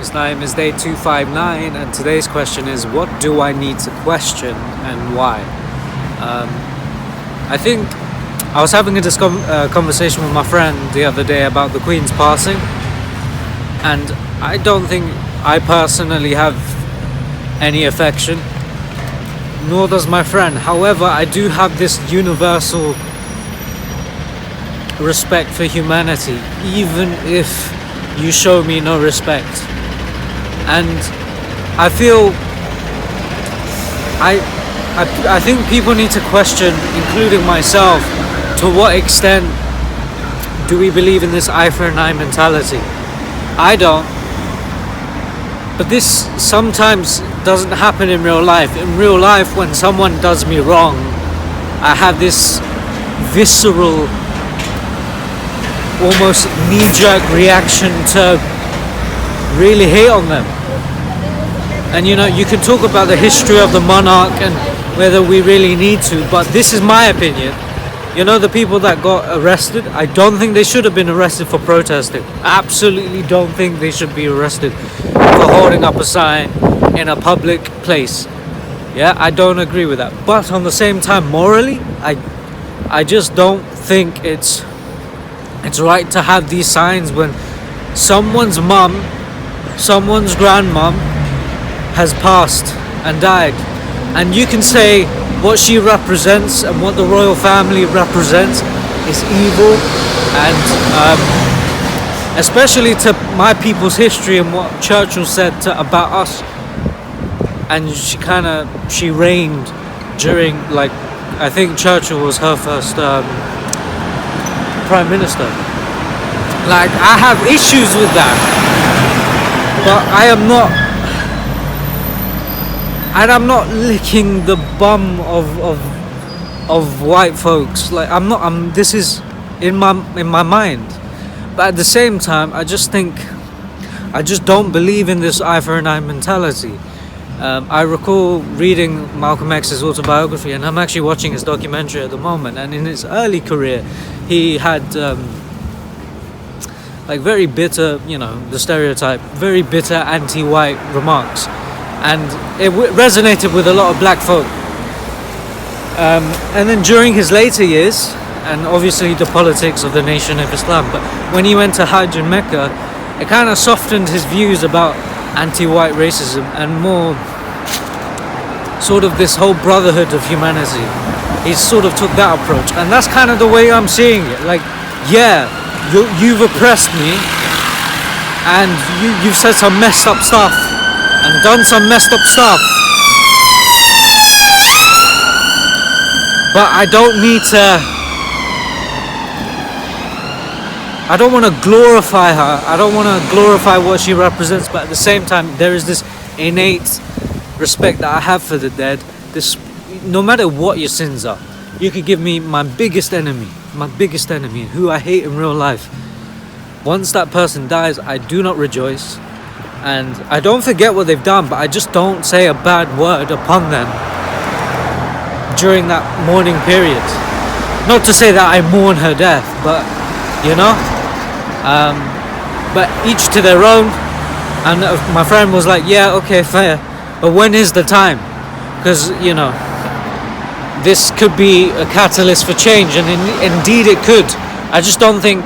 Muslim's name is day 259, and today's question is, what do I need to question and why? I think I was having a conversation with my friend the other day about the Queen's passing, and I don't think I personally have any affection, nor does my friend. However, I do have this universal respect for humanity, even if you show me no respect. And I feel I think people need to question, including myself, to what extent do we believe in this eye for an eye mentality? I don't. But this sometimes doesn't happen in real life. In real life, when someone does me wrong, I have this visceral, almost knee-jerk reaction to really hate on them. And you can talk about the history of the monarch and whether we really need to, but this is my opinion. The people that got arrested, I don't think they should have been arrested for protesting. I absolutely don't think they should be arrested for holding up a sign in a public place. Yeah, I don't agree with that. But on the same time, morally, I just don't think it's right to have these signs when someone's mum, someone's grandmum has passed and died. And you can say what she represents and what the royal family represents is evil, and especially to my people's history and what Churchill said about us. And she reigned during, I think Churchill was her first prime minister. I have issues with that, but I'm not licking the bum of white folks. This is in my mind. But at the same time, I just don't believe in this eye for an eye mentality. I recall reading Malcolm X's autobiography, and I'm actually watching his documentary at the moment. And in his early career, he had very bitter, the stereotype, very bitter anti-white remarks. And it resonated with a lot of black folk. And then during his later years, and obviously the politics of the Nation of Islam, but when he went to Hajj in Mecca, it kind of softened his views about anti-white racism and more sort of this whole brotherhood of humanity. He sort of took that approach, and that's kind of the way I'm seeing it. You've oppressed me, and you've said some messed up stuff and done some messed up stuff, but I don't want to glorify her. I don't want to glorify what she represents, but at the same time, there is this innate respect that I have for the dead. No matter what your sins are, you could give me my biggest enemy, who I hate in real life. Once that person dies, I do not rejoice, and I don't forget what they've done, but I just don't say a bad word upon them during that mourning period. Not to say that I mourn her death, but but each to their own. And my friend was like, yeah, okay, fair, but when is the time? Because this could be a catalyst for change, and indeed it could. I just don't think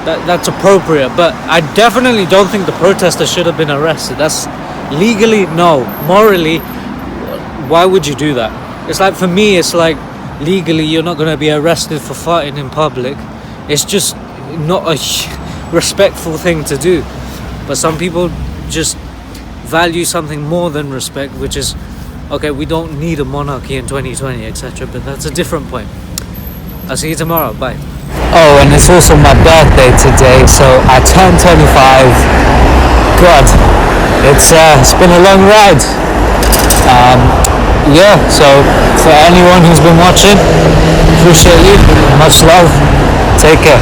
that's appropriate. But I definitely don't think the protesters should have been arrested. That's legally no. Morally, why would you do that? It's like, for me, it's like, legally you're not going to be arrested for farting in public. It's just not a respectful thing to do. But some people just value something more than respect, which is, okay, we don't need a monarchy in 2020, etc. But that's a different point. I'll see you tomorrow. Bye. Oh, and it's also my birthday today, so I turned 25. God, it's been a long ride. So for anyone who's been watching, appreciate you. Much love. Take care.